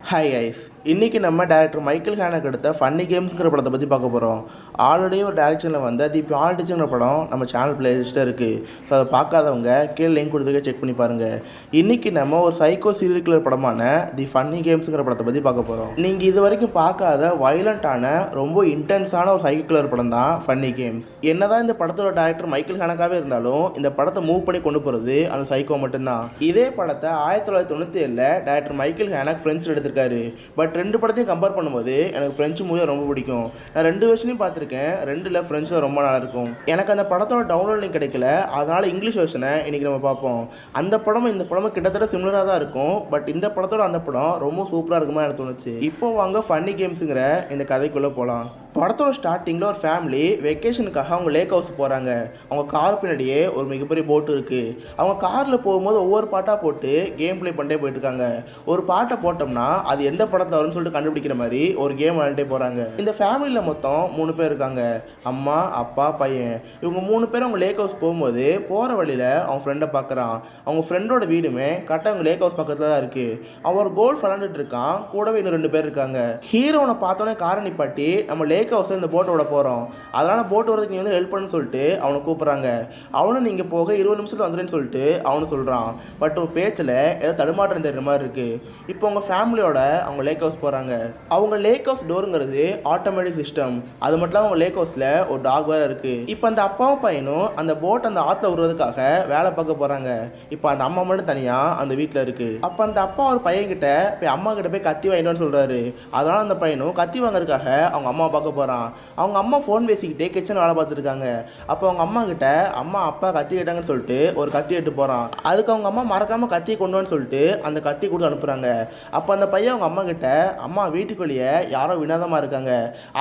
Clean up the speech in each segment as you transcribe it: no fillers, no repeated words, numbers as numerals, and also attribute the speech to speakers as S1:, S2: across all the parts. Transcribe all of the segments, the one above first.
S1: Hi guys, இன்றைக்கி நம்ம director Michael ஹேனக் எடுத்த ஃபன்னி கேம்ஸுங்கிற படத்தை பற்றி பார்க்க போகிறோம். ஆல்ரெடி ஒரு டேரக்ஷனில் வந்து தி பியானிஸ்ட்ங்கிற படம் நம்ம சேனல் பிளேலிஸ்ட்டாக இருக்குது. ஸோ அதை பார்க்காதவங்க கீழே லிங்க் கொடுத்துருக்க செக் பண்ணி பாருங்கள். இன்றைக்கி நம்ம ஒரு சைக்கோ சீரியல் கில்லர் படமான தி ஃபன்னி கேம்ஸுங்கிற படத்தை பற்றி பார்க்க போகிறோம். நீங்கள் இது வரைக்கும் பார்க்காத வைலண்ட்டான ரொம்ப இன்டென்ஸான ஒரு சைக்கோ கில்லர் படம் தான் ஃபன்னி கேம்ஸ். என்னதான் இந்த படத்தோட டேரக்டர் மைக்கேல் ஹேனக்காகவே இருந்தாலும் இந்த படத்தை மூவ் பண்ணி கொண்டு போகிறது அந்த சைக்கோ மட்டும்தான். இதே படத்தை 1997 டேரக்டர் மைக்கேல் ஹேனக் ஃப்ரெஞ்சில் எடுத்திருக்காரு. பட் ரெண்டு படத்தையும் கம்பேர் பண்ணும்போது எனக்கு ஃப்ரெஞ்சு மூவி ரொம்ப பிடிக்கும். நான் ரெண்டு வெர்ஷனையும் பார்த்துருக்கேன். ரெண்டில் ஃப்ரெஞ்சு தான் ரொம்ப நல்லா இருக்கும். எனக்கு அந்த படத்தோட டவுன்லோட் லிங்க் கிடைக்கல, அதனால் இங்கிலீஷ் வெர்ஷனை இன்றைக்கி நம்ம பார்ப்போம். அந்த படமும் இந்த படமும் கிட்டத்தட்ட சிமிலராக தான் இருக்கும். பட் இந்த படத்தோட அந்த படம் ரொம்ப சூப்பராக இருக்குமா எனக்கு தோணுச்சு. இப்போ வாங்க ஃபன்னி கேம்ஸுங்கிற இந்த கதைக்குள்ளே போகலாம். படத்தோட ஸ்டார்டிங்கில் ஒரு ஃபேமிலி வெக்கேஷனுக்காக அவங்க லேக் ஹவுஸ் போகிறாங்க. அவங்க கார் பின்னாடியே ஒரு மிகப்பெரிய போட்டு இருக்குது. அவங்க காரில் போகும்போது ஒவ்வொரு பாட்டாக போட்டு கேம் ப்ளே பண்ணிட்டே போயிட்டுருக்காங்க. ஒரு பாட்டை போட்டோம்னா அது எந்த படத்தில் வரும்னு சொல்லிட்டு கண்டுபிடிக்கிற மாதிரி ஒரு கேம் விளையாண்டே போகிறாங்க. இந்த ஃபேமிலியில் மொத்தம் 3 பேர் இருக்காங்க. அம்மா, அப்பா, பையன். இவங்க 3 பேரும் அவங்க லேக் ஹவுஸ் போகும்போது போகிற வழியில் அவங்க ஃப்ரெண்டை பார்க்குறான். அவங்க ஃப்ரெண்டோட வீடுமே கரெக்டாக அவங்க லேக் ஹவுஸ் பக்கத்தில் தான் இருக்குது. அவன் ஒரு கோல்ஃப் விளாண்டுட்டு இருக்கான். கூடவே இன்னும் 2 பேர் இருக்காங்க. ஹீரோனை பார்த்தோன்னே காரை நிப்பாட்டி நம்ம லேக் ஹவுஸ் இந்த போட்டை விட போகிறோம், அதனால் போட்டு வரதுக்கு நீ வந்து ஹெல்ப் பண்ணுன்னு சொல்லிட்டு அவனை கூப்பிட்றாங்க. அவனும் நீங்கள் போக 20 நிமிஷத்தில் வந்துடுன்னு சொல்லிட்டு அவனு சொல்கிறான். பட் ஒரு பேச்சில் ஏதோ தடுமாற்றம் தெரிகிற மாதிரி இருக்குது. இப்போ அவங்க ஃபேமிலியோட அவங்க லேக் ஹவுஸ் போகிறாங்க. அவங்க லேக் ஹவுஸ் டோருங்கிறது ஆட்டோமேட்டிக் சிஸ்டம். அது மட்டும் இல்லாமல் அவங்க லேக் ஹவுஸில் ஒரு டாக் வேறு இருக்குது. இப்போ அந்த அப்பாவும் பையனும் அந்த போட் அந்த ஆற்றுல விடுறதுக்காக வேலை பார்க்க போகிறாங்க. இப்போ அந்த அம்மா மட்டும் தனியாக அந்த வீட்டில் இருக்குது. அப்போ அந்த அப்பா ஒரு பையன்கிட்ட போய் அம்மா கிட்ட போய் கத்தி வாங்கிட்டு சொல்கிறாரு. அதனால் அந்த பையனும் கத்தி வாங்குறதுக்காக அவங்க அம்மா பார்க்க போகிறான். அவங்க அம்மா ஃபோன் பேசிக்கிட்டே கிச்சன் வேலை பார்த்துருக்காங்க. அப்போ அவங்க அம்மா கிட்ட அம்மா அப்பா கத்தி கேட்டாங்கன்னு சொல்லிட்டு ஒரு கத்தி எடுத்து போகிறான். அதுக்கு அவங்க அம்மா மறக்காமல் கத்தியை கொண்டு வந்து சொல்லிட்டு அந்த கத்தி கொடுத்து அனுப்புகிறாங்க. அப்போ அந்த பையன் அவங்க அம்மா கிட்ட அம்மா வீட்டுக்குள்ளேயே யாரோ வினோதமாக இருக்காங்க,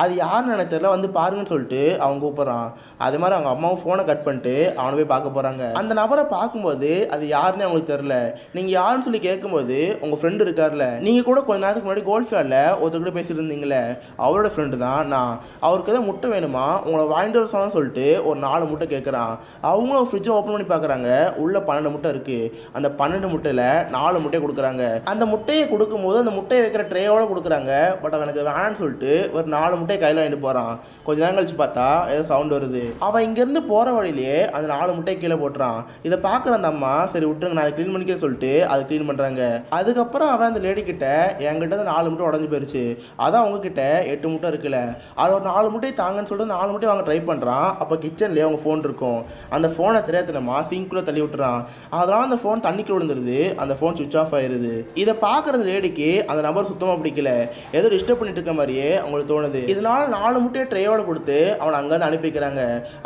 S1: அது யாருன்னு எனக்கு தெரியல, வந்து பாருங்கன்னு சொல்லிட்டு அவன் கூப்பிட்றான். அது மாதிரி அவங்க அம்மாவும் ஃபோனை கட் பண்ணிட்டு அவனை போய் பார்க்க போகிறாங்க. அந்த நபரை பார்க்கும்போது அது யாருன்னு அவங்களுக்கு தெரில. நீங்கள் யாருன்னு சொல்லி கேட்கும்போது உங்கள் ஃப்ரெண்டு இருக்கார்ல, நீங்கள் கூட கொஞ்ச நேரத்துக்கு முன்னாடி கோல்ஃப் ஃபேரில் ஒருத்தர் பேசிட்டு இருந்தீங்களே, அவரோட ஃப்ரெண்டு தான் நான். அவருக்கு எதாவது முட்டை வேணுமா, உங்களை வாங்கிட்டு வர சொன்னு சொல்லிட்டு ஒரு 4 முட்டை கேட்குறான். அவங்களும் ஃப்ரிட்ஜை ஓப்பன் பண்ணி பார்க்குறாங்க. உள்ள 12 முட்டை இருக்குது. அந்த 12 முட்டையில் 4 முட்டையை கொடுக்குறாங்க. அந்த முட்டையை கொடுக்கும்போது அந்த முட்டையை வைக்கிற ட்ரேயோட கொடுக்குறாங்க. பட் அவனுக்கு வேணான்னு சொல்லிட்டு ஒரு 4 முட்டையை கையில் வாங்கிட்டு போகிறான். கொஞ்ச நேரம் கழிச்சு பார்த்தா ஏதோ சவுண்ட் வருது. அவன் இங்கேருந்து போகிற வழியிலேயே அந்த 4 முட்டையை கீழே போட்டுறான். இதை பார்க்குற அந்த அம்மா சரி விட்டுருங்க, நான் அதை க்ளீன் பண்ணிக்கிறேன்னு சொல்லிட்டு அதை க்ளீன் பண்ணுறாங்க. அதுக்கப்புறம் அவன் அந்த லேடி கிட்ட என்கிட்ட 4 முட்டை உடஞ்சி போயிடுச்சு, அதான் அவங்கக்கிட்ட 8 முட்டை இருக்குல்ல, அது ஒரு 4 முட்டை தாங்கன்னு சொல்லிட்டு 4 முட்டை வாங்க ட்ரை பண்ணுறான். அப்போ கிச்சன்லேயே அவங்க ஃபோன் இருக்கும். அந்த ஃபோனை தெரியாதனமா சிங்க்குள்ளே தள்ளி விட்டுறான். அதனால் அந்த ஃபோன் தண்ணிக்கு விழுந்துருது. அந்த ஃபோன் சுவிச் ஆஃப் ஆயிடுது. இதை பார்க்குறது லேடிக்கு அந்த நபர் சுத்தமாக பிடிக்கல, ஏதோ டிஸ்டர்ப் பண்ணிட்டு இருக்க மாதிரியே அவங்களுக்கு தோணுது. இதனால் 4 முட்டையை ட்ரையோட கொடுத்து அவனை அங்கேருந்து அனுப்பிக்கிறாங்க.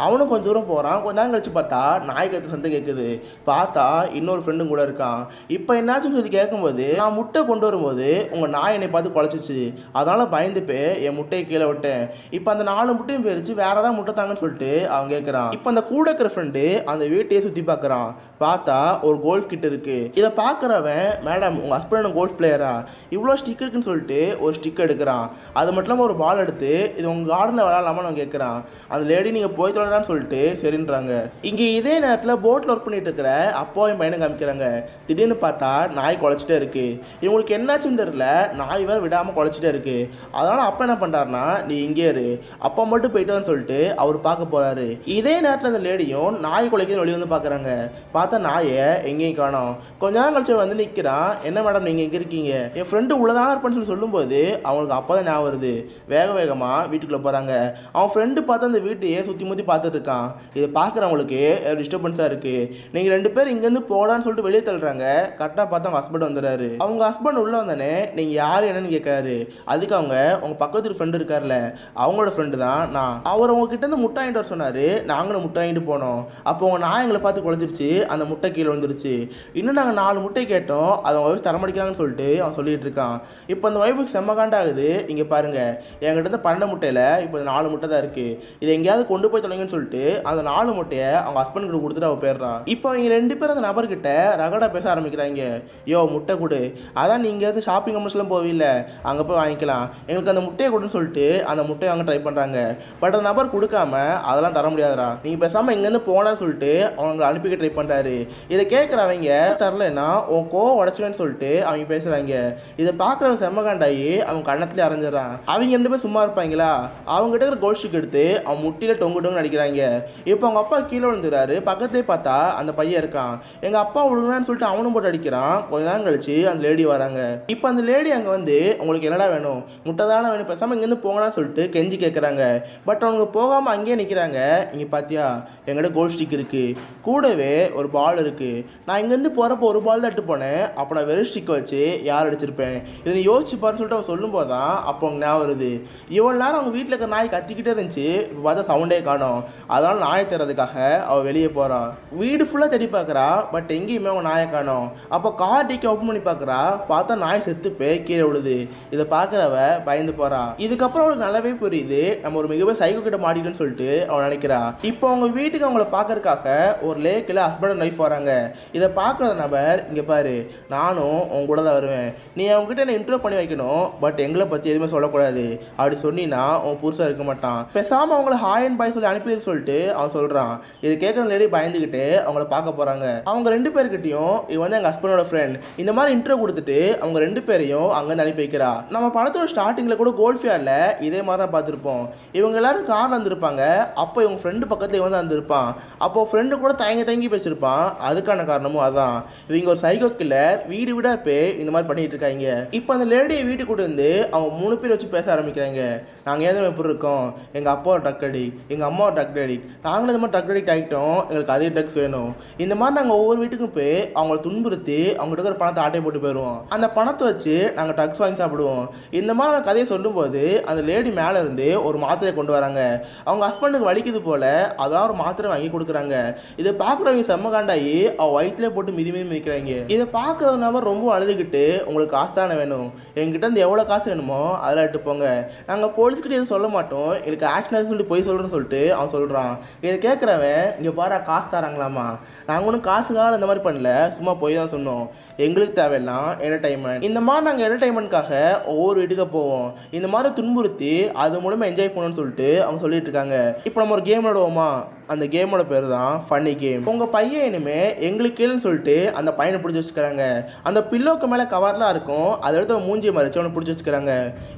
S1: அவனும் கொஞ்சம் தூரம் போகிறான். கொஞ்ச நேரம் கழிச்சு பார்த்தா நாய் கத்து சத்தம் கேட்குது. பார்த்தா இன்னொரு ஃப்ரெண்டும் கூட இருக்கான். இப்போ என்னாச்சுன்னு சொல்லி கேட்கும்போது நான் முட்டை கொண்டு வரும்போது உங்கள் நாய் என்னை பார்த்து குலைச்சிச்சு, அதனால் பயந்து போய் என் முட்டையை கீழே விட்டேன். இப்போ அந்த 4 முட்டையும் போயிருச்சு, வேற ஏதாவது முட்டை தாங்கன்னு சொல்லிட்டு அவன் கேட்குறான். இப்போ அந்த கூட இருக்கிற ஃப்ரெண்டு அந்த வீட்டையே சுற்றி பார்க்குறான். பார்த்தா ஒரு கோல்ஃப் கிட் இருக்கு. இதை பார்க்குறவன் மேடம் உங்கள் ஹஸ்பண்ட் கோல்ஃப் பிளேயரா, இவ்வளோ ஸ்டிக் இருக்குன்னு சொல்லிட்டு ஒரு ஸ்டிக் எடுக்கிறான். அது மட்டும் இல்லாமல் ஒரு பால் எடுத்து இது உங்கள் கார்டனில் விளாட்லாமா நான் கேட்குறான். அந்த லேடி நீங்கள் போய் தொடரான்னு சொல்லிட்டு சரின்றாங்க. இங்கே இதே நேரத்தில் போட்டில் ஒர்க் பண்ணிட்டு இருக்கிற அப்பாவையும் பையனை காமிக்கிறாங்க. திடீர்னு பார்த்தா நாய் குலைச்சிட்டே இருக்கு. இவங்களுக்கு என்னாச்சுன்னு தெரியல, நாய் வேறு விடாமல் குலைச்சிட்டே இருக்கு. அதனால் அப்பா என்ன பண்ணுறாருனா நீ இங்கே இரு, அப்பா மட்டும் போயிட்டான்னு சொல்லிட்டு அவர் பார்க்க போகிறாரு. இதே நேரத்தில் அந்த லேடியும் நாய் குலைக்கு வெளியே வந்து பார்க்குறாங்க. பார்த்தா நாயை எங்கேயும் காணோம். கொஞ்ச நேரம் கழிச்சு வந்து நிற்கிறான். என்ன மேடம் நீங்கள் எங்கே இருக்கீங்க, என் ஃப்ரெண்டு உள்ளதாக இருப்பான்னு சொல்லும்போது அவங்களுக்கு அப்போ தான் ஞாபகம் வருது. வேகமாக வீட்டுக்குள்ளே போகிறாங்க. அவன் ஃப்ரெண்டு பார்த்து அந்த வீட்டையே சுற்றி முற்றி பார்த்துட்டு இருக்கான். இதை பார்க்குறவங்களுக்கு டிஸ்டர்பன்ஸாக இருக்குது. நீங்கள் 2 பேர் இங்கேருந்து போடான்னு சொல்லிட்டு வெளியே தள்ளுறாங்க. கரெக்டாக பார்த்து அவங்க ஹஸ்பண்ட் வந்துடுறாரு. அவங்க ஹஸ்பண்ட் உள்ளே வந்தானே நீங்கள் யார் என்னன்னு கேட்காரு. அதுக்கு அவங்க உங்கள் பக்கத்து ஃப்ரெண்டு இருக்கார்ல, அவங்களோட ஃப்ரெண்டு தான் நான். அவர் உங்ககிட்ட இருந்து முட்டை வாங்கிட்டு வர சொன்னார். நாங்களும் முட்டை வாங்கிட்டு போனோம். அப்போ உங்கள் நாய் எங்களை பார்த்து குறைஞ்சிருச்சு, அந்த முட்டை கீழே வந்துருச்சு. இன்னும் நாங்கள் 4 முட்டை கேட்டோம், அதை அவங்க ஒய்ஃப் தரமடிக்கிறாங்கன்னு சொல்லிட்டு அவன் சொல்லிட்டு இருக்கான். இப்போ அந்த ஒய்ஃபுக்கு செம்ம காண்டாகுது. இங்கே பாருங்க, என்கிட்ட இருந்து 12 முட்டையில் இப்போ 4 முட்டை தான் இருக்குது, இதை எங்கேயாவது கொண்டு போய் தொலைங்கன்னு சொல்லிட்டு அந்த 4 முட்டையை அவங்க ஹஸ்பண்ட் கிட்ட கொடுத்துட்டு அவள் போயிடுறான். இப்போ அவங்க 2 பேரும் அந்த நபர்கிட்ட ரகடா பேச ஆரம்பிக்கிறாங்க. யோ முட்டை கொடு, அதான் நீங்கள் ஷாப்பிங் கம்பெனிஸ்லாம் போவில்ல, அங்கே போய் வாங்கிக்கலாம், எங்களுக்கு அந்த முட்டையை கொடுன்னு சொல்லிட்டு அந்த அந்த முட்டையை வாங்க ட்ரை பண்ணுறாங்க. பட் அந்த நபர் கொடுக்காம அதெல்லாம் தர முடியாதுடா, நீங்கள் பேசாமல் இங்கேருந்து போனான்னு சொல்லிட்டு அவங்க அனுப்பிக்க ட்ரை பண்ணுறாரு. இதை கேட்குறவங்க தரலைன்னா உன் கோவம் உடச்சுவேன்னு சொல்லிட்டு அவங்க பேசுகிறாங்க. இதை பார்க்குறவங்க செம்மகாண்டாயி அவங்க கண்ணத்துலேயே அரைஞ்சிடறான். அவங்க 2 பேர் சும்மா இருப்பாங்களா, அவங்ககிட்ட இருக்கிற கோல்ட் ஸ்டிக் எடுத்து அவன் முட்டியில் டொங்கு டொங்கு அடிக்கிறாங்க. இப்போ அவங்க அப்பா கீழே விழுந்துறாரு. பக்கத்தே பார்த்தா அந்த பையன் இருக்கான். எங்கள் அப்பா விழுந்தான்னு சொல்லிட்டு அவனும் போட்டு அடிக்கிறான். கொஞ்ச நேரம் கழிச்சு அந்த லேடி வராங்க. இப்போ அந்த லேடி அங்கே வந்து உங்களுக்கு என்னடா வேணும், முட்டை தானே வேணும், பேசாமல் இங்கேருந்து போங்கன்னு சொல்லிட்டு கெஞ்சி கேட்குறாங்க. பட் அவங்க போகாமல் அங்கேயே நிற்கிறாங்க. இங்கே பார்த்தியா எங்கிட்ட கோல்ட் ஸ்டிக் இருக்குது, கூடவே ஒரு பால் இருக்குது. நான் இங்கேருந்து போகிறப்போ ஒரு பால் தான் எடுத்து போனேன். அப்போ நான் வெறும் ஸ்டிக்கை வச்சு யார் அடிச்சிருப்பேன், இதை யோசிச்சு பாருன்னு சொல்லிட்டு அவன் சொல்லும் போது தான் அப்போ அவங்க ஞாபகம் வருது. இவ்வளோ நேரம் அவங்க வீட்டில் இருக்கிற நாய் கத்திக்கிட்டே இருந்துச்சு. இப்போ பார்த்தா சவுண்டே காணும். அதனால் நாயை தர்றதுக்காக அவள் வெளியே போகிறா. வீடு ஃபுல்லாக தேடி பார்க்குறா. பட் எங்கேயுமே அவங்க நாயை காணும். அப்போ கார் டிக்கை ஓப்பன் பண்ணி பார்க்குறா. பார்த்தா நாய் செத்து போய் கீழே விழுது. இதை பார்க்குறவ பயந்து போகிறா. இதுக்கப்புறம் அவளுக்கு நல்லாவே புரியுது நம்ம ஒரு மிகப்பெரிய சைக்கோ கிட்ட மாட்டிக்கணும்னு சொல்லிட்டு அவள் நினைக்கிறா. இப்போ அவங்க வீட்டுக்கு அவங்கள பார்க்கறதுக்காக ஒரு லேக்கில் ஹஸ்பண்ட் அண்ட் ஒய்ஃப் வராங்க. இதை பார்க்குற நபர் இங்கே பாரு, நானும் உங்க கூட தான் வருவேன், நீ அவங்ககிட்ட என்ன இன்ட்ரோ பண்ணி வைக்கணும், பட் எங்களை பற்றி எதுவுமே சொல்லக்கூடாது. அப்படி சொன்னீங்கன்னா உன் புருஷன் இருக்க மாட்டான், பேசாமல் அவங்கள ஹாய் அண்ட் பாய் சொல்லி அனுப்பிடு சொல்லிட்டு அவன் சொல்கிறான். இது கேட்குற லேடி பயந்துக்கிட்டு அவங்கள பார்க்க போகிறாங்க. அவங்க 2 பேர்கிட்டையும் இவன் வந்து எங்கள் ஹஸ்பண்டோட ஃப்ரெண்ட் இந்த மாதிரி இன்ட்ரோ கொடுத்துட்டு அவங்க 2 பேரையும் அங்கேருந்து அனுப்பி வைக்கிறா. நம்ம படத்தோட ஸ்டார்டிங்கில் கூட கோல்ஃபியாரில் இதே மாதிரி தான் பார்த்துருப்போம். இவங்க எல்லாரும் காரில் வந்துருப்பாங்க. அப்போ இவங்க ஃப்ரெண்டு பக்கத்தில் இவன் தான் வந்துருப்பான். அப்போ ஃப்ரெண்டு கூட தயங்கி பேசியிருப்பான். அதுக்கான காரணமும் அதான். இவங்க ஒரு சைக்கோ கில்லர் வீடு வீடாக போய் இந்த மாதிரி பண்ணிட்டு இருக்காங்க. இப்போ அந்த லேடியை வீட்டுக்கு கூட்டு வந்து அவங்க 3 பேர் வச்சு பேச ஆரம்பிக்கிறாங்க. நாங்கள் ஏதோ எப்படி இருக்கோம், எங்கள் அப்பா ஒரு ட்ரக் அடிக்ட், எங்கள் அம்மா ஒரு ட்ரக் அடிக்ட், நாங்களும் இந்த மாதிரி ட்ரக் அடிக்ட் ஆகிட்டோம், எங்களுக்கு அதே ட்ரக்ஸ் வேணும். இந்த மாதிரி நாங்கள் ஒவ்வொரு வீட்டுக்கும் போய் அவங்கள துன்புறுத்தி அவங்ககிட்ட இருக்கிற பணத்தை ஆட்டை போட்டு போயிடுவோம். அந்த பணத்தை வச்சு நாங்கள் ட்ரக்ஸ் வாங்கி சாப்பிடுவோம். இந்த மாதிரி நான் கதையை சொல்லும்போது அந்த லேடி மேலே இருந்து ஒரு மாத்திரையை கொண்டு வராங்க. அவங்க ஹஸ்பண்டுக்கு வலிக்குது போல் அதான் ஒரு மாத்திரை வாங்கி கொடுக்குறாங்க. இதை பார்க்குறவங்க செம்ம காண்டாயி அவள் வயிற்றுலேயே போட்டு மிதி மிதிக்கிறாங்க. இதை பார்க்குறதுனால ரொம்ப அழுதுகிட்டு உங்களுக்கு காசு தானே வேணும், எங்கிட்ட இருந்து எவ்வளோ காசு வேணுமோ அதெல்லாம் எடுத்து போங்க, நாங்கள் போலீஸ்கிட்ட எதுவும் சொல்ல மாட்டோம், எனக்கு ஆக்ஷன் சொல்லி போய் சொல்கிறேன்னு சொல்லிட்டு அவன் சொல்கிறான். இதை கேட்குறவன் இங்கே பாரு காசு தராங்களாமா, நாங்கள் ஒன்றும் காசுக்காக இந்த மாதிரி பண்ணல, சும்மா போய் தான் சொன்னோம், எங்களுக்கு தேவையெல்லாம் என்டர்டைன்மெண்ட். இந்த மாதிரி நாங்கள் என்டர்டைன்மெண்ட்காக ஒவ்வொரு வீட்டுக்கு போவோம், இந்த மாதிரி துன்புறுத்தி அது மூலமாக என்ஜாய் பண்ணணும்னு சொல்லிட்டு அவங்க சொல்லிட்டு இருக்காங்க. இப்போ நம்ம ஒரு கேம் விளையாடுவோமா, அந்த கேமோட பேர் தான் ஃபன்னி கேம். உங்கள் பையன் இனிமே எங்களுக்கு கேளுன்னு சொல்லிட்டு அந்த பையனை பிடிச்சி வச்சுக்கிறாங்க. அந்த பில்லோக்கு மேலே கவர்லாம் இருக்கும், அதை எடுத்து மூஞ்சி மறைச்சு அவனை பிடிச்சி வச்சுக்கிறாங்க.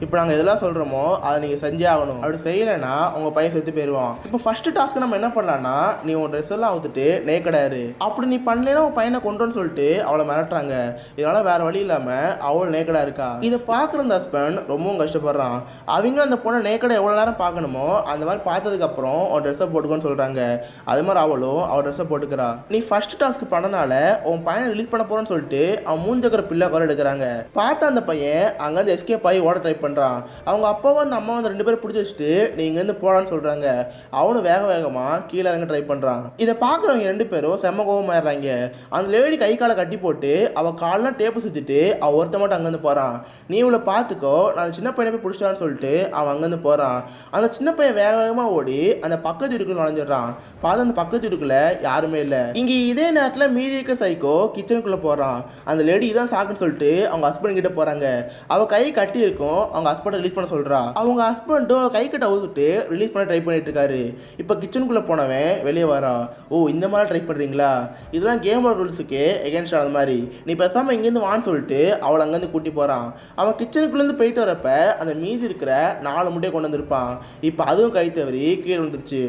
S1: இப்போ நாங்கள் எதெல்லாம் சொல்கிறோமோ அதை நீங்கள் செஞ்சே ஆகணும், அப்படி செய்யலைன்னா உங்கள் பையன் செத்து போயிடுவான். இப்போ ஃபஸ்ட்டு டாஸ்க்கு நம்ம என்ன பண்ணலான்னா, நீ உன் ட்ரெஸ் எல்லாம் அவுத்துட்டு நேக்கடாரு, அப்படி நீ பண்ணலைன்னா உன் பையனை கொண்டுன்னு சொல்லிட்டு அவளை மிரட்டுறாங்க. இதனால் வேறு வழி இல்லாமல் அவள் நேக்கடாக இருக்கா. இதை பார்க்குற அந்த ஹஸ்பண்ட் ரொம்பவும் கஷ்டப்படுறான். அவங்களும் அந்த பொண்ணை நேக்கடை எவ்வளோ நேரம் பார்க்கணுமோ அந்த மாதிரி பார்த்ததுக்கப்புறம் உன் ட்ரெஸ்ஸை போட்டுக்கோன்னு சொல்கிறாங்க. அது மாதிரி அவளும் அவள் ட்ரெஸ்ஸை போட்டுக்கிறா. நீ ஃபர்ஸ்ட் டாஸ்க் பண்ணனால உன் பையனை ரிலீஸ் பண்ண போறேன்னு சொல்லிட்டு அவன் மூஞ்சக்கிற பிள்ளை குறை எடுக்கிறாங்க. பார்த்தா அந்த பையன் அங்கேருந்து எஸ்கேப் ஆகி ஓட ட்ரை பண்ணுறான். அவங்க அப்பாவும் அந்த அம்மா வந்து 2 பேரும் பிடிச்சி வச்சுட்டு நீ இங்கேருந்து போடான்னு சொல்கிறாங்க. அவனும் வேகமாக கீழே இறங்க ட்ரை பண்ணுறான். இதை பார்க்குறவங்க 2 பேரும் செம்ம கோபமாயிடுறாங்க. அந்த லேடி கை காலை கட்டி போட்டு அவள் காலெலாம் டேப்பு சுற்றிட்டு அவள் ஒருத்த மட்டும் அங்கேருந்து போகிறான். நீ இவளை பார்த்துக்கோ, நான் சின்ன பையனை போய் பிடிச்சிட்டான்னு சொல்லிட்டு அவன் அங்கேருந்து போகிறான். அந்த சின்ன பையன் வேகமாக ஓடி அந்த பக்கத்து வீட்டுக்குள்ள நுழைஞ்சிடறான். பார்த்து அந்த பக்கத்து வீட்டுக்குள்ள யாருமே இல்லை. இங்கே இதே நேரத்தில் மீதி இருக்க சைக்கோ கிச்சனுக்குள்ளே போகிறான். அந்த லேடி இதான் சாக்குன்னு சொல்லிட்டு அவங்க ஹஸ்பண்ட் கிட்ட போகிறாங்க. அவள் கை கட்டி இருக்கும், அவங்க ஹஸ்பண்டை ரிலீஸ் பண்ண சொல்கிறா. அவங்க ஹஸ்பண்டும் கை கட்ட ஊத்துட்டு ரிலீஸ் பண்ண ட்ரை பண்ணிட்டு இருக்காரு. இப்போ கிச்சனுக்குள்ளே போனவன் வெளியே வரா. ஓ இந்த மாதிரி ட்ரை பண்ணுறீங்களா, இதெல்லாம் கேமோட ரூல்ஸுக்கு எகென்ஸ்ட் ஆன மாதிரி, நீ பேசாமல் இங்கேருந்து வான்னு சொல்லிட்டு அவளை அங்கேருந்து கூட்டி போகிறான். அவன் கிச்சனுக்குள்ளேருந்து போயிட்டு வரப்ப அந்த மீதி இருக்கிற 4 முட்டையை கொண்டு வந்திருப்பான். இப்போ அதுவும் கை தவறி கீழே வந்துருச்சு.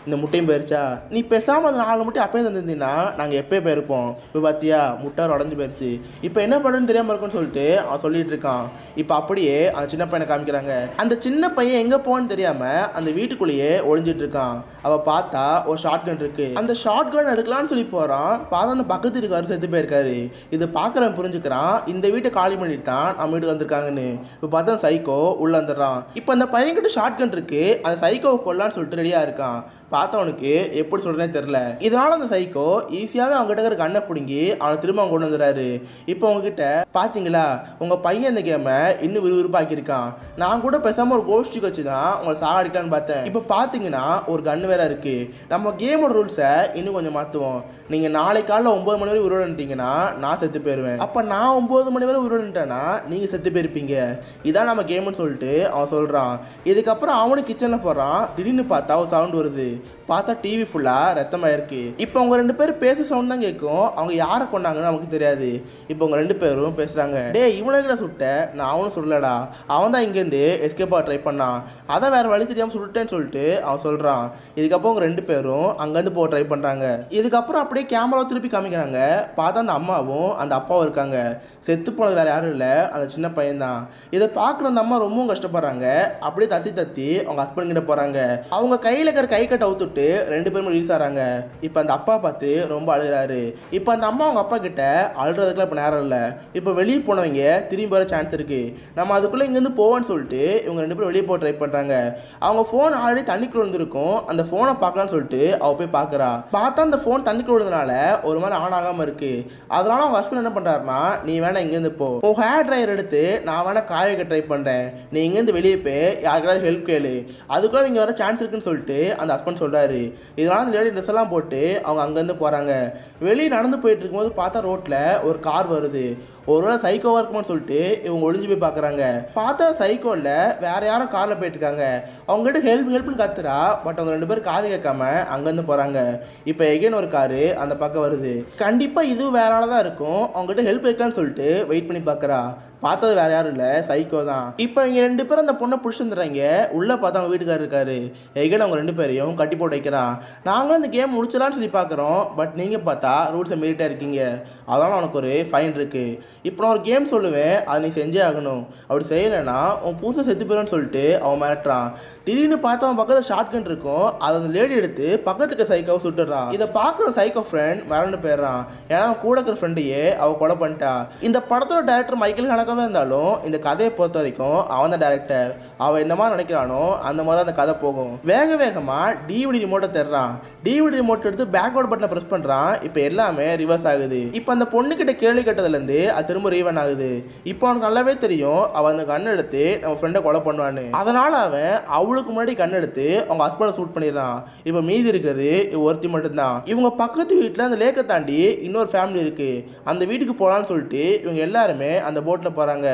S1: இந்த முட்டையும் போயிடுச்சா, நீ பேசாமல் அந்த 4 முட்டை அப்பயே தந்துருந்தீங்கன்னா நாங்கள் எப்போயே போயிருப்போம். இப்போ பார்த்தியா முட்டை உடஞ்சி போயிடுச்சு, இப்போ என்ன பண்ணுன்னு தெரியாமல் இருக்குன்னு சொல்லிட்டு அவன் சொல்லிட்டு இருக்கான். இப்போ அப்படியே அந்த சின்ன பையனை காமிக்கிறாங்க. அந்த சின்ன பையன் எங்கே போன்னு தெரியாமல் அந்த வீட்டுக்குள்ளேயே ஒளிஞ்சிட்டு இருக்கான். அவள் பார்த்தா ஒரு ஷார்ட் கன் இருக்கு. அந்த ஷார்ட் கன் எடுக்கலான்னு சொல்லி போகிறான். பார்த்தா அந்த பக்கத்து வீட்டுக்காரர் செத்து போயிருக்காரு. இது பார்க்குறவன் புரிஞ்சுக்கிறான், இந்த வீட்டை காலி பண்ணிட்டு தான் நம்ம வீட்டுக்கு வந்திருக்காங்கன்னு. இப்போ பார்த்தா சைக்கோ உள்ள வந்துடுறான். இப்போ அந்த பையன்கிட்ட ஷார்ட் கன் இருக்கு, அந்த சைக்கோவை கொல்லான்னு சொல்லிட்டு ரெடியாக இருக்கான். பார்த்தவனுக்கு எப்படி சொல்றேனே தெரியல. இதனால அந்த சைக்கோ ஈஸியாகவே அவங்க கிட்ட இருக்கிற கண்ணை பிடுங்கி அவனை திரும்ப அவங்க கொண்டு வந்துடுறாரு. இப்போ உங்ககிட்ட பார்த்தீங்களா உங்கள் பையன் இந்த கேமை இன்னும் விறுவிறுப்பாக்கியிருக்கான். நான் கூட பேசாமல் ஒரு கோஷ்டிக்கு வச்சு தான் உங்களை சாகடிக்கலான்னு பார்த்தேன். இப்போ பார்த்தீங்கன்னா ஒரு கன்று வேற இருக்கு. நம்ம கேமோட ரூல்ஸை இன்னும் கொஞ்சம் மாற்றுவோம். நீங்கள் நாளைக்கு காலைல 9 மணி வரை உருவன்ட்டீங்கன்னா நான் செத்து போயிடுவேன். அப்போ நான் 9 மணி வரை உருவன்ட்டேன்னா நீங்கள் செத்து போயிருப்பீங்க. இதான் நம்ம கேம்னு சொல்லிட்டு அவன் சொல்கிறான். இதுக்கப்புறம் அவனுக்கு கிச்சனில் போகிறான். திடீர்னு பார்த்தா ஒரு சவுண்ட் வருது. பார்த்தா டிவி ஃபுல்லாக ரத்தமாக இருக்கு. இப்போ அவங்க 2 பேரும் பேச சவுண்ட் தான் கேட்கும். அவங்க யாரை கொண்டாங்கன்னு நமக்கு தெரியாது. இப்போ அவங்க 2 பேரும் பேசுகிறாங்க. டே இவனுக்கு சுட்ட நான் அவனும் சொல்லலடா, அவன் தான் இங்கேருந்து எஸ்கேப் ஆக ட்ரை பண்ணான், அதான் வேறு வழி தெரியாமல் சுட்டேன்னு சொல்லிட்டு அவன் சொல்கிறான். இதுக்கப்புறம் அவங்க 2 பேரும் அங்கேருந்து போக ட்ரை பண்ணுறாங்க. இதுக்கப்புறம் அப்படியே கேமரா திருப்பி காமிக்கிறாங்க. பார்த்தா அந்த அம்மாவும் அந்த அப்பாவும் இருக்காங்க. செத்து போனது வேறு யாரும் இல்லை, அந்த சின்ன பையன்தான். இதை பார்க்குற அந்த அம்மா ரொம்பவும் கஷ்டப்படுறாங்க. அப்படியே தத்தி அவங்க ஹஸ்பண்ட் கிட்ட போகிறாங்க. அவங்க கையில் இருக்கிற கை கட்டை அவுத்துட்டு 2 பேரும் ரிலீஸ் ஆகிறாங்க. இப்போ அந்த அப்பா பார்த்து ரொம்ப அழுகிறாரு. இப்போ அந்த அம்மா அவங்க அப்பா கிட்ட அழுறதுக்குலாம் இப்போ நேரம் இல்லை, இப்போ வெளியே போனவங்க திரும்பி வர சான்ஸ் இருக்கு, நம்ம அதுக்குள்ளே இங்கேருந்து போவோன்னு சொல்லிட்டு இவங்க 2 பேரும் வெளியே போக ட்ரை பண்ணுறாங்க. அவங்க ஃபோன் ஆல்ரெடி தண்ணிக்குள்ள வந்துருக்கும். அந்த ஃபோனை பார்க்கலான்னு சொல்லிட்டு அவள் போய் பார்க்குறா. பார்த்தா அந்த ஃபோன் தண்ணிக்குள்ள விடுறதுனால ஒரு மாதிரி ஆன் ஆகாமல் இருக்கு. அதனால அவங்க ஹஸ்பண்ட் என்ன பண்ணுறாருன்னா, நீ வேணா இங்கேருந்து போ, ஹேர் ட்ரையர் எடுத்து நான் வேணா காய வைக்க ட்ரை பண்ணுறேன், நீ இங்கேருந்து வெளியே போய் யாருக்காவது ஹெல்ப் கேளு, அதுக்குள்ள இங்கே வர சான்ஸ் இருக்குன்னு சொல்லிட்டு அந்த ஹஸ்பண்ட் சொல்கிறாரு. இதனால அந்த லேடி ட்ரெஸ் எல்லாம் போட்டு அவங்க அங்கேருந்து போகிறாங்க. வெளியே நடந்து போயிட்டு இருக்கும்போது பார்த்தா ரோட்டில் ஒரு கார் வருது. ஒருவேளை சைக்கோவாக இருக்குமான்னு சொல்லிட்டு இவங்க ஒளிஞ்சு போய் பார்க்குறாங்க. பார்த்தா சைக்கோவில் வேற யாரும் காரில் போயிட்டு இருக்காங்க. அவங்ககிட்ட ஹெல்ப்னு கத்துறா. பட் அவங்க 2 பேரும் காது கேட்காம அங்கேருந்து போகிறாங்க. இப்போ எகைன் ஒரு காரு அந்த பக்கம் வருது. கண்டிப்பாக இதுவும் வேற ஆளாக தான் இருக்கும். அவங்ககிட்ட ஹெல்ப் வைக்கலான்னு சொல்லிட்டு வெயிட் பண்ணி பார்க்குறா. பார்த்தது வேற யாரும் இல்லை, சைக்கோ தான். இப்போ இவங்க 2 பேரும் அந்த பொண்ணை பிடிச்சிருந்துறாங்க. உள்ளே பார்த்தா அவங்க வீட்டுக்காரர் இருக்காரு. எகைன் அவங்க 2 பேரையும் கட்டி போட்டு வைக்கிறான். நாங்களும் இந்த கேம் முடிச்சலான்னு சொல்லி பார்க்குறோம். பட் நீங்கள் பார்த்தா ரூல்ஸை மீறிட்டா இருக்கீங்க, அதனால உனக்கு ஒரு ஃபைன் இருக்குது. இப்போ நான் ஒரு கேம் சொல்லுவேன், அதை நீ செஞ்சே ஆகணும். அப்படி செய்யலைன்னா உன் புதுசாக செத்து போயிடும்னு சொல்லிட்டு அவன் மிரட்டுறான். திடீர்னு பார்த்தா அவன் பக்கத்தில் ஷார்ட்கன் இருக்கும். அதை அந்த லேடி எடுத்து பக்கத்துக்கு சைக்கோவை சுட்டுறான். இதை பார்க்குற சைக்கோ ஃப்ரெண்ட் மறந்து போயிடுறான். ஏன்னா அவன் கூட இருக்கிற ஃப்ரெண்டையே அவள் கொலை பண்ணிட்டா. இந்த படத்தோட டைரக்டர் மைக்கேல் ஹானகாவே இருந்தாலும் இந்த கதையை பொறுத்த வரைக்கும் அவன் தான் டைரக்டர். அவன் எந்த மாதிரி நினைக்கிறானோ அந்த மாதிரி தான் அந்த கதை போகும். வேகமாக டிவிடி ரிமோட்டை தர்றான். டிவிடி ரிமோட் எடுத்து பேக்வர்ட் பட்டனை ப்ரெஸ் பண்ணுறான். இப்போ எல்லாமே ரிவர்ஸ் ஆகுது. இப்போ அந்த பொண்ணுக்கிட்ட கேள்வி கேட்டதுலேருந்து அது திரும்ப ரீவன் ஆகுது. இப்போ அவனுக்கு நல்லாவே தெரியும் அவன் அந்த கண் எடுத்து நம்ம ஃப்ரெண்டை கொலை பண்ணுவான்னு. அதனால அவன் அவளுக்கு முன்னாடி கண் எடுத்து அவங்க ஹஸ்பண்டை ஷூட் பண்ணிடுறான். இப்போ மீதி இருக்கிறது ஒருத்தி மட்டும்தான். இவங்க பக்கத்து வீட்டில் அந்த லேக்கை தாண்டி இன்னொரு ஃபேமிலி இருக்கு. அந்த வீட்டுக்கு போகலான்னு சொல்லிட்டு இவங்க எல்லாருமே அந்த போட்டில் போகிறாங்க.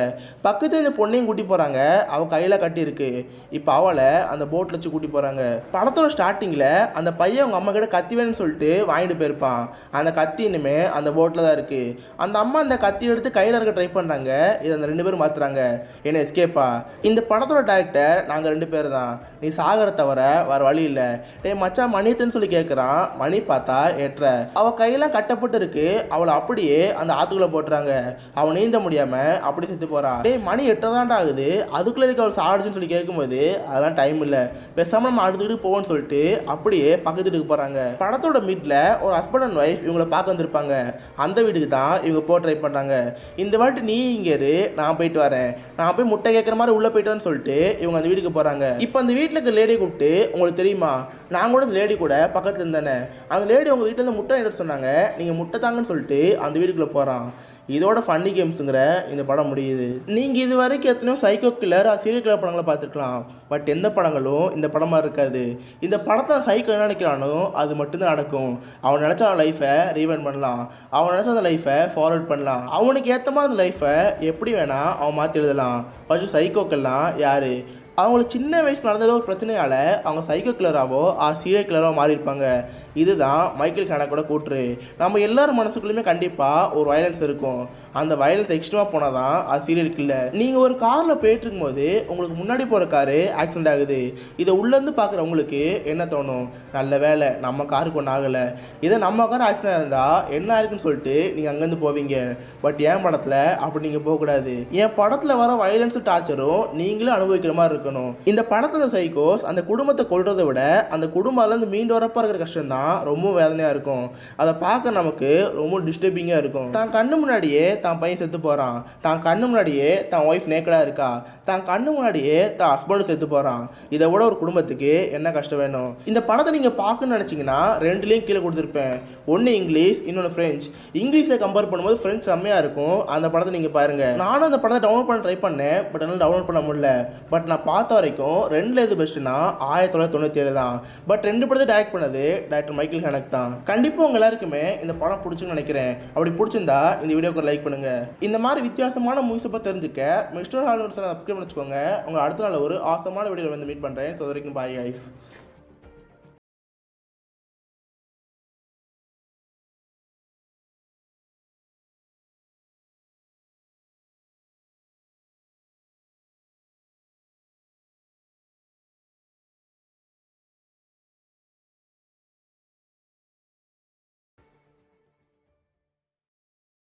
S1: பக்கத்து இந்த பொண்ணையும் கூட்டி போகிறாங்க. அவள் கையில் கட்டி இருக்கு. இப்போ அவளை அந்த போட்டில் வச்சு கூட்டி போகிறாங்க. படத்தோட ஸ்டார்டிங்கில் அந்த பையன் அவங்க அம்மா கிட்ட கத்தி வேணும்னு சொல்லிட்டு வாங்கிட்டு போயிருப்பான். அந்த கத்தி இனிமே அந்த போட்டில் தான் இருக்கு. அந்த அம்மா அந்த கத்தி எடுத்து கையில் இருக்க ட்ரை பண்ணுறாங்க. இதை அந்த 2 பேரும் மாற்றுறாங்க. என்ன எஸ்கேப்பா? இந்த படத்தோட டைரக்டர் நாங்கள் 2 பேர் தான். நீ சாகர தவிர வேறு வழி இல்லை. டே மச்சான் மணித்துன்னு சொல்லி கேட்குறான். மணி பார்த்தா ஏற்ற அவள் கையெல்லாம் கட்டப்பட்டு இருக்கு. அவளை அப்படியே அந்த ஆற்றுக்குள்ளே போட்டுறாங்க. அவள் நீந்த முடியாமல் அப்படி செத்து போகிறா. டே மணி 8 தான்டா ஆகுது, அதுக்குள்ளே இதுக்கு அவள் சாடுச்சுன்னு சொல்லி கேட்கும்போது அதெல்லாம் டைம் இல்லை, பேசாமல் நம்ம அடுத்த வீட்டுக்கு போவோன்னு சொல்லிட்டு அப்படியே பக்கத்து வீட்டுக்கு போகிறாங்க. படத்தோட மிட்ல ஒரு ஹஸ்பண்ட் அண்ட் ஒய்ஃப் இவங்களை பார்க்க வந்திருப்பாங்க. அந்த வீட்டுக்கு தான் இவங்க போக ட்ரை பண்ணுறாங்க. இந்த வாட்டி நீ இங்கே இரு, நான் போயிட்டு வரேன், நான் போய் முட்டை கேட்குற மாதிரி உள்ளே போயிட்டேன்னு சொல்லிட்டு இவங்க அந்த வீட்டுக்கு போகிறாங்க. இப்போ அந்த வீட்டில் இருக்க லேடியை கூப்பிட்டு உங்களுக்கு தெரியுமா, நான் கூட அந்த லேடி கூட பக்கத்தில் இருந்தேனே, அந்த லேடி உங்கள் வீட்டில் இருந்து முட்டை எடுத்து சொன்னாங்க, நீங்கள் முட்டை தாங்கன்னு சொல்லிட்டு அந்த வீட்டுக்குள்ளே போகிறான். இதோட ஃபன்னி கேம்ஸுங்கிற இந்த படம் முடியுது. நீங்கள் இது வரைக்கும் எத்தனையோ சைக்கோ கில்லர் சீரியல் கில்லர் படங்களை பார்த்துருக்கலாம். பட் எந்த படங்களும் இந்த படமாக இருக்காது. இந்த படத்தில் சைக்கோ என்ன நினைக்கிறானோ அது மட்டும்தான் நடக்கும். அவன் நினச்சா அவன் லைஃப்பை ரீவைண்ட் பண்ணலாம், அவன் நினச்சா அந்த லைஃப்பை ஃபார்வர்ட் பண்ணலாம், அவனுக்கு ஏற்ற மாதிரி அந்த லைஃப்பை எப்படி வேணால் அவன் மாற்றி எழுதலாம். ஃபஸ்ட்டு சைக்கோக்கெல்லாம் யார்? அவங்களுக்கு சின்ன வயசில் நடந்ததோ ஒரு பிரச்சனையால் அவங்க சைக்கோ கில்லராகவோ சீரியல் கில்லராகவோ மாறியிருப்பாங்க. இதுதான் மைக்கேல் ஹானகோட கூற்று. நம்ம எல்லாரும் மனசுக்குள்ளேயுமே கண்டிப்பாக ஒரு வயலன்ஸ் இருக்கும். அந்த வயலன்ஸ் எக்ஸ்ட்ரீமாக போனால் தான் அது சீரியல் கில்லர். நீங்கள் ஒரு காரில் போயிட்டு இருக்கும்போது உங்களுக்கு முன்னாடி போகிற காரு ஆக்சிடென்ட் ஆகுது. இதை உள்ளேருந்து பார்க்குறவங்களுக்கு என்ன தோணும்? நல்ல வேலை நம்ம காருக்கு ஒன்றும் ஆகலை, இதை நம்ம கார் ஆக்சிடென்ட் இருந்தால் என்ன இருக்குன்னு சொல்லிட்டு நீங்கள் அங்கேருந்து போவீங்க. பட் என் படத்தில் அப்படி நீங்கள் போகக்கூடாது. என் படத்தில் வர வயலன்ஸும் டார்ச்சரும் நீங்களும் அனுபவிக்கிற மாதிரி இருக்கணும். இந்த படத்தில் சைக்கோஸ் அந்த குடும்பத்தை கொள்றதை விட அந்த குடும்பத்துலேருந்து மீண்டு வரப்போ இருக்கிற கஷ்டம் தான் ரொம்ப வேதனையாக இருக்கும். அதை பார்க்க நமக்கு ரொம்ப டிஸ்டர்பிங்காக இருக்கும். தான் கண்ணு முன்னாடியே தான் பையன் செத்து போகிறான், தான் கண்ணு முன்னாடியே தான் ஒய்ஃப் நேக்கடாக இருக்கா, தான் கண்ணு முன்னாடியே தான் ஹஸ்பண்டும் செத்து போகிறான். இதை விட ஒரு குடும்பத்துக்கு என்ன கஷ்டம் வேணும்? இந்த படத்தை நீங்கள் பார்க்கணும்னு நினச்சிங்கன்னா ரெண்டுலேயும் கீழே கொடுத்துருப்பேன். ஒன்று இங்கிலீஷ், இன்னொன்று ஃப்ரெஞ்ச். இங்கிலீஷை கம்பேர் பண்ணும்போது ஃப்ரெஞ்ச் செம்மையாக இருக்கும். அந்த படத்தை நீங்கள் பாருங்கள். நானும் அந்த படத்தை டவுன்லோட் பண்ண ட்ரை பண்ணேன், பட் என்னால் டவுன்லோட் பண்ண முடியல. பட் நான் பார்த்த வரைக்கும் ரெண்டில் எது பெஸ்ட்டுனா 1997 தான். பட் ரெண்டு படத்தை டைரக்ட் பண்ணது டைரக்டர் மைக்கேல் ஹேனக் தான். கண்டிப்பாக உங்கள் எல்லாருக்குமே இந்த படம் பிடிச்சுன்னு நினைக்கிறேன். அப்படி பிடிச்சிருந்தா இந்த வீடியோக்கு லைக் பண்ணுங்கள். இந்த மாதிரி வித்தியாசமான மூவிஸை பற்றி தெரிஞ்சுக்க மிஸ்டர் ஹாலிவுட் சேனல் சப்ஸ்கிரைப் பண்ணிச்சுக்கோங்க. உங்கள் அடுத்த நாள் ஒரு ஆசமான வீடியோவில் வந்து மீட் பண்ணுறேன். ஸோ வரைக்கும் பாய் கைஸ்.